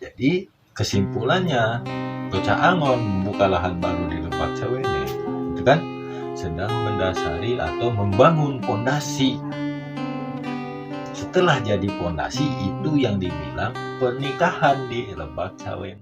Jadi kesimpulannya, Bocah Angon membuka lahan baru di Lebak Cawene, itu kan sedang mendasari atau membangun pondasi. Setelah jadi pondasi, itu yang dibilang pernikahan di Lebak Cawene.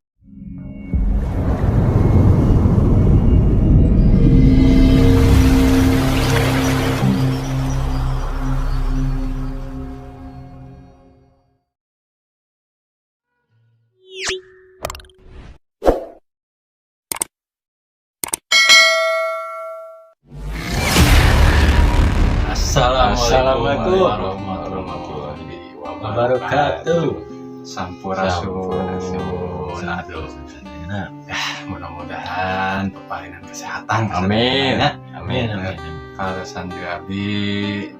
Assalamualaikum warahmatullahi wabarakatuh. Sampurasun. Aduh. Nah, Mudah-mudahan pepalinan kesehatan. amin. Amin. Kalau sandi abdi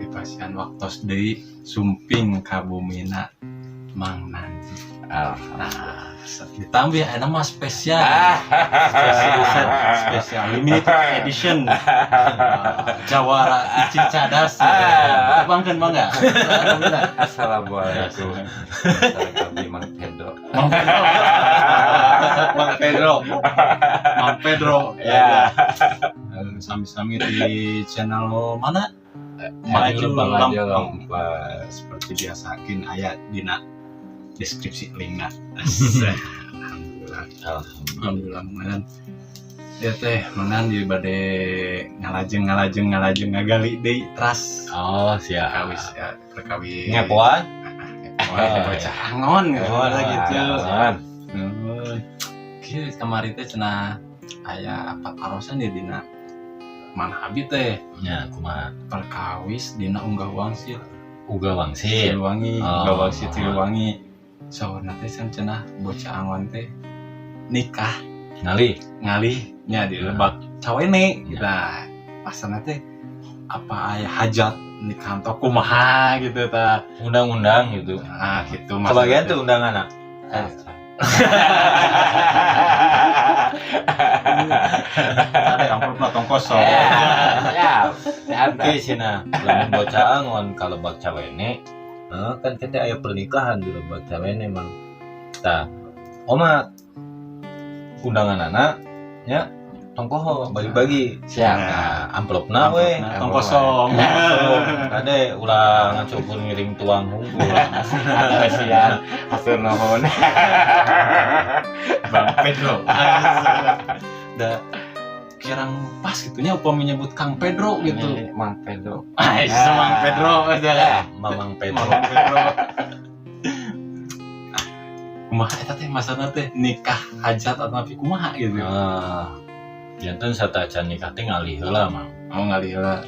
di pasien waktos deui sumping kabumina Mang Nandi. Nah, ditambah nama spesial. Spesial limited edition. Jawara Icin Cadas. Bangkeun mangga. Assalamualaikum. Kami Mang Pedro. Mang Pedro. Ya. Sami-sami di channel mana? Maju Lampung. Seperti biasa kin aya dina deskripsi linknya. Alhamdulillah menan. Ya teh menan di bade ngalajeng ngagali deui tras. Oh, siap. Kawis ya, perkawis. Ngepoan? Bocah Angon gitu. Kieu kamari teh cenah aya apat arosan di dina mana abi teh. Ya, kumaha? Perkawis dina Unggah Wangsit. Uga Wangsit. Siliwangi, Oh. Unggah Wangsit Siliwangi. Saurna teh cenah bocah Angon teh nikah Ngalih. ngalihnya di Lebak Cawene. Nah, pasana teh apa aya hajat nikah teh kumaha gitu tah. Undang-undang gitu. Nah, gitu Kebagian tuh undangan anak. Ada amplopna tong kosong. Ya. Oke, sina. Lamun Bocah Angon ka Lebak Cawene, kan kita aya pernikahan di Lebak Cawene mang. Tah, oma undangan anak nya tong poho bagi-bagi. Siap. Nah, amplopna we. Tong kosong. Ade ulah ngacukur ngiring tuang hungkul. Siap. Hatur nuhun. Bang Pedro. Da kirang pas gitunya upah menyebut Kang Pedro gitu. Mang Pedro. Mang Pedro aja. Mamang Pedro. Mang Pedro. Kumaha eta teh masana teh nikah hajat atau tapi kumaha gitu. Janten sata acan nikah teh ngalih heula mang. Mau ngalih heula.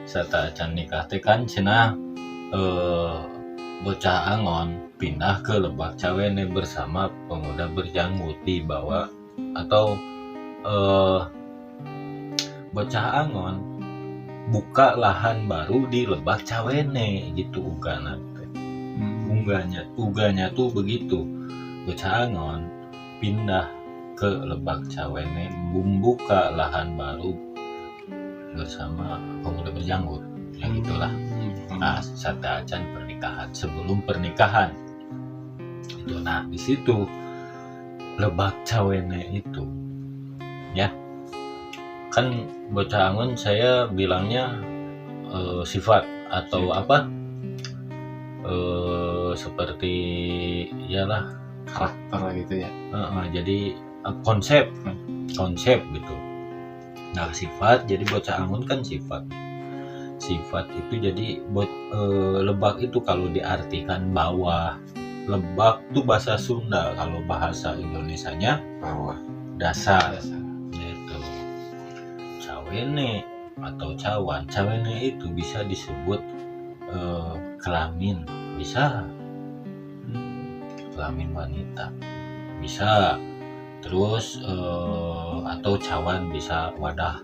Sata acan nikah teh kan cenah Bocah Angon pindah ke Lebak Cawene bersama pemuda berjanggut di bawah atau Bocah Angon buka lahan baru di Lebak Cawene gitu ugana teh. Uganya tuh begitu. Bocah Angon pindah ke Lebak Cawene membuka lahan baru bersama pemuda berjanggut. Ya gitulah. Nah, sata acan pernikahan sebelum pernikahan itu. Nah, di situ Lebak Cawene itu ya kan Bocah Angon saya bilangnya sifat atau apa seperti iyalah Karakter gitu ya. jadi konsep gitu. Nah, sifat jadi Bocah Angon kan sifat itu jadi Lebak itu kalau diartikan bawah. Lebak itu bahasa Sunda, kalau bahasa Indonesianya Bawah. dasar gitu. Cawene atau cawan, Cawene itu bisa disebut kelamin, bisa kelamin wanita bisa, terus atau cawan bisa wadah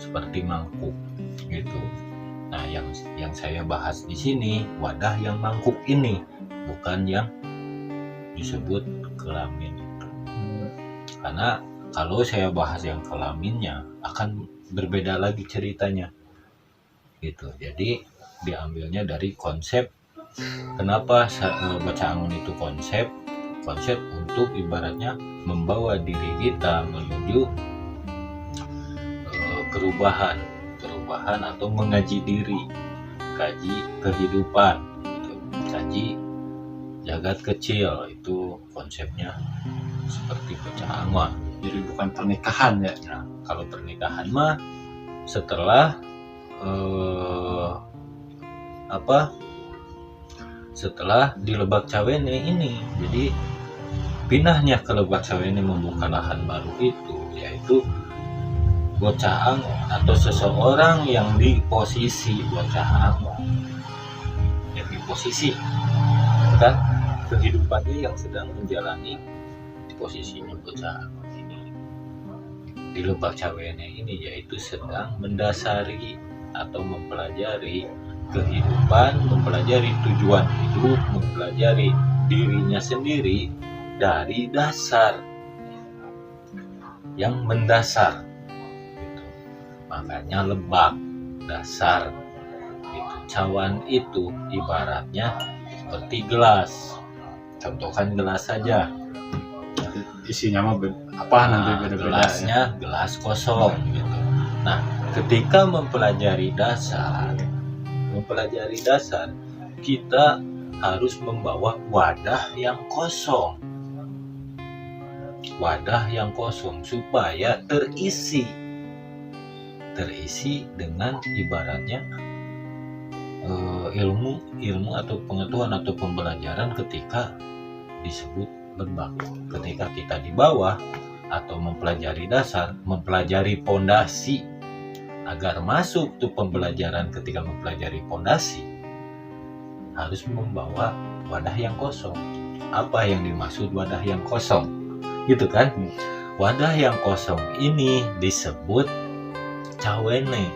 seperti mangkuk gitu. Nah, yang saya bahas di sini wadah yang mangkuk ini, bukan yang disebut kelamin itu. Karena kalau saya bahas yang kelaminnya akan berbeda lagi ceritanya gitu. Jadi diambilnya dari konsep. Kenapa Bocah Angon itu konsep? konsep untuk ibaratnya membawa diri kita menuju perubahan atau mengaji diri, kaji kehidupan, gitu. Kaji jagat kecil, itu konsepnya seperti bocah Angon. Jadi bukan pernikahan ya. Nah, kalau pernikahan mah setelah setelah di Lebak Cawene ini. Jadi pindahnya ke Lebak Cawene membuka lahan baru itu, yaitu bocah Angon atau seseorang yang di posisi bocah Angon, yang di posisi kan kehidupannya yang sedang menjalani di posisinya bocah Angon ini di Lebak Cawene ini, yaitu sedang mendasari atau mempelajari kehidupan, mempelajari tujuan hidup, mempelajari dirinya sendiri dari dasar yang mendasar gitu. Makanya lebak dasar itu. Cawan itu ibaratnya seperti gelas, contohkan gelas saja. Isinya mah nanti beda-beda. Gelasnya gelas kosong gitu. Nah, ketika mempelajari dasar, kita harus membawa wadah yang kosong supaya terisi dengan ibaratnya ilmu atau pengetahuan atau pembelajaran ketika disebut lebak. Ketika kita di bawah atau mempelajari dasar, mempelajari pondasi, agar masuk tuh pembelajaran, ketika mempelajari pondasi harus membawa wadah yang kosong. Apa yang dimaksud wadah yang kosong? Gitu kan? Wadah yang kosong ini disebut cawene.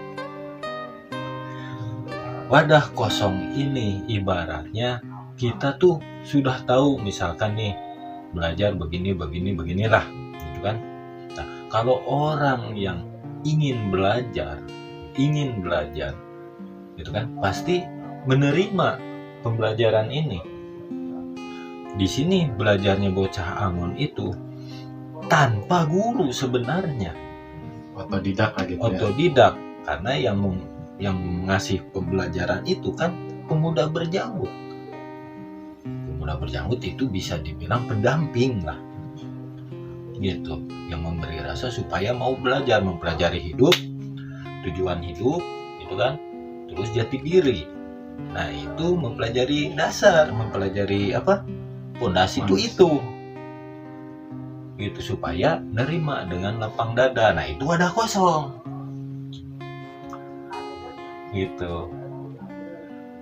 Wadah kosong ini ibaratnya kita tuh sudah tahu, misalkan nih belajar beginilah, gitu kan? Nah, kalau orang yang ingin belajar, gitu kan, pasti menerima pembelajaran ini. Di sini belajarnya bocah Angon itu tanpa guru sebenarnya, otodidak lah gitu ya. otodidak, karena yang ngasih pembelajaran itu kan pemuda berjanggut. Pemuda berjanggut itu bisa dibilang pendamping lah, gitu, yang memberi rasa supaya mau belajar, mempelajari hidup, tujuan hidup, gitu kan, terus jati diri. Nah, itu mempelajari dasar, mempelajari pondasi itu, gitu, supaya nerima dengan lapang dada. Nah, itu wadah kosong, gitu.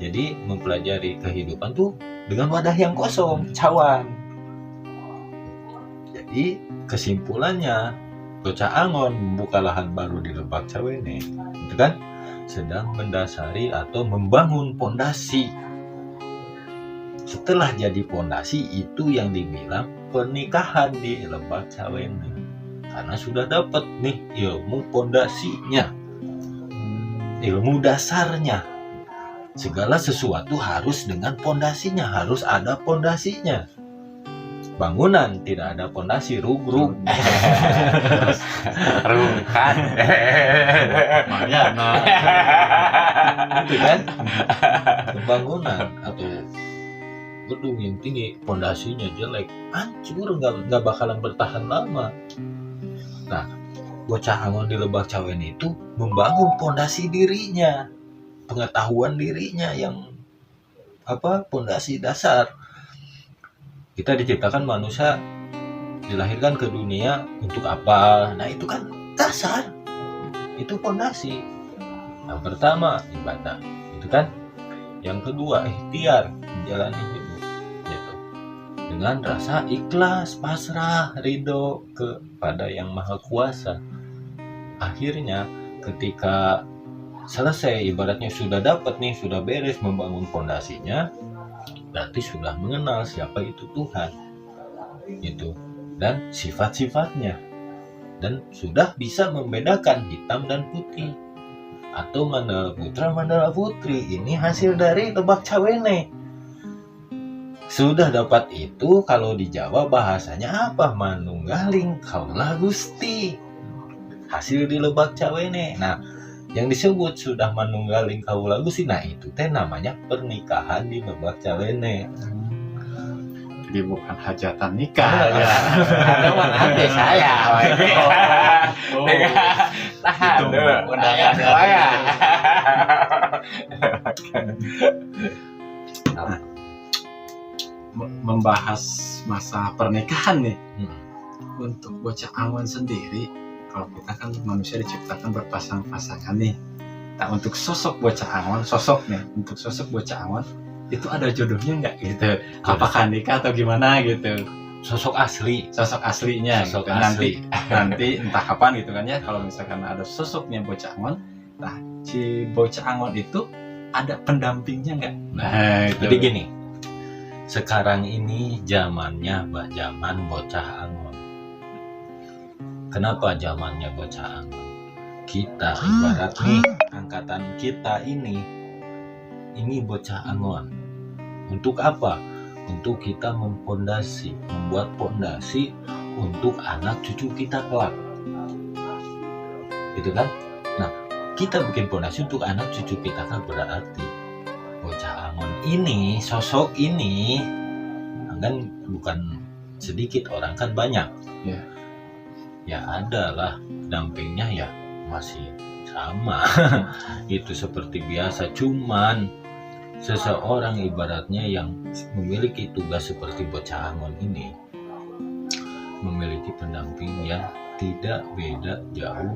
Jadi mempelajari kehidupan tuh dengan wadah yang kosong, cawan. Jadi kesimpulannya, bocah Angon membuka lahan baru di Lebak Cawene, itu kan sedang mendasari atau membangun pondasi. Setelah jadi pondasi, itu yang dibilang pernikahan di Lebak Cawene, karena sudah dapat nih ilmu pondasinya, ilmu dasarnya. Segala sesuatu harus dengan pondasinya, harus ada pondasinya. Bangunan tidak ada pondasi, rugruk. Rukan. Mariana. Itu kan bangunan atau gedung yang tinggi, pondasinya jelek, hancur, nggak bakalan bertahan lama. Nah, bocah Angon di Lebak Cawene itu membangun pondasi dirinya, pengetahuan dirinya yang pondasi dasar. Kita diciptakan manusia, dilahirkan ke dunia untuk apa? Nah, itu kan dasar, itu pondasi. Yang pertama ibadah, itu kan. Yang kedua ikhtiar, menjalani hidup, gitu, dengan rasa ikhlas, pasrah, ridho kepada Yang Maha Kuasa. Akhirnya ketika selesai, ibaratnya sudah dapat nih, sudah beres membangun pondasinya, berarti sudah mengenal siapa itu Tuhan, gitu, dan sifat-sifatnya, dan sudah bisa membedakan hitam dan putih, atau Mandala Putra, Mandala Putri. Ini hasil dari Lebak Cawene. Sudah dapat itu, kalau di Jawa bahasanya apa? Manunggaling kaula Gusti. Hasil di Lebak Cawene. Nah, yang disebut sudah manunggaling kaula Gusti, nah itu teh namanya pernikahan di Lebak Cawene. Jadi bukan hajatan nikah ya. Ada mana hati saya. Oh. Tahan Gitu. dulu. Undangan saya. Membahas masa pernikahan nih. Hmm. Untuk bocah angon sendiri, kalau kita kan manusia diciptakan berpasang-pasangan nih. Nah, untuk sosok bocah angon, untuk sosok bocah angon itu ada jodohnya nggak gitu? Apakah nikah atau gimana gitu? Sosok asli. Sosok aslinya Sosok gitu. asli. Nanti entah kapan gitu kan ya, kalau misalkan ada sosoknya bocah angon, nah si bocah angon itu ada pendampingnya nggak? Nah itu. Jadi gini, sekarang ini zamannya zaman bocah angon. Kenapa zamannya bocah angon? Kita ibarat nih, angkatan kita ini bocah angon. Untuk apa? Untuk kita membuat pondasi untuk anak cucu kita kelak. Gitu kan? Nah, kita bikin pondasi untuk anak cucu kita kan, berarti bocah angon ini, sosok ini kan bukan sedikit orang, kan banyak. Ya. Ya ada lah dampingnya, ya masih sama. Itu seperti biasa, cuman seseorang ibaratnya yang memiliki tugas seperti bocah angon ini memiliki pendamping yang tidak beda jauh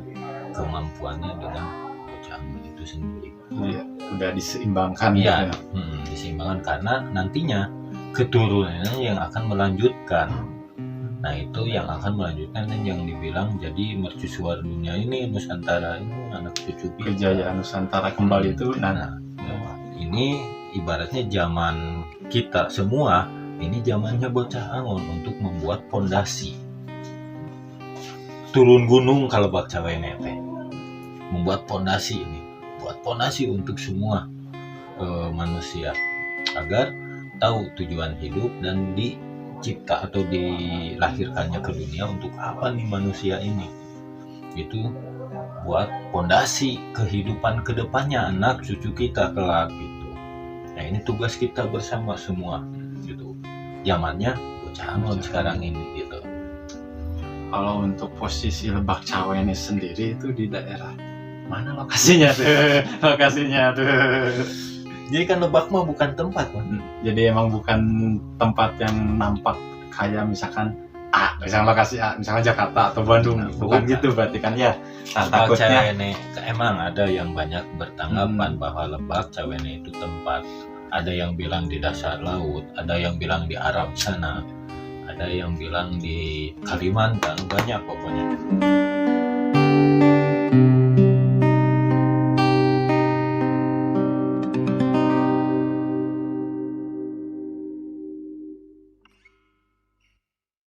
kemampuannya dengan bocah angon itu sendiri. Iya, udah diseimbangkan Iya, gitu. diseimbangkan karena nantinya keturunannya yang akan melanjutkan. Nah itu yang akan melanjutkan, yang dibilang jadi mercusuar dunia ini, Nusantara ini anak cucu kita. Kejayaan Nusantara kembali itu. Nah, Ini ibaratnya zaman kita semua, ini zamannya bocah angon untuk membuat pondasi. Turun gunung kalau Lebak Cawene teh. Membuat pondasi ini, buat pondasi untuk semua manusia agar tahu tujuan hidup dan dicipta atau dilahirkannya ke dunia untuk apa nih manusia ini. Itu buat pondasi kehidupan kedepannya anak cucu kita kelak gitu. Nah ini tugas kita bersama semua gitu. Zamannya bocah angon sekarang ini gitu. kalau untuk posisi Lebak Cawene sendiri itu di daerah mana lokasinya tuh? Lokasinya tuh. Jadi kan Lebak mah bukan tempat, man. Jadi emang bukan tempat yang nampak kayak misalkan misalkan lokasi misalkan Jakarta atau Bandung, Nah, bukan bukan. gitu berarti kan ya. Nah, Lebak takutnya Cawene, emang ada yang banyak bertanggapan bahwa Lebak Cawene itu tempat. Ada yang bilang di dasar laut, ada yang bilang di Arab sana, ada yang bilang di Kalimantan, banyak pokoknya.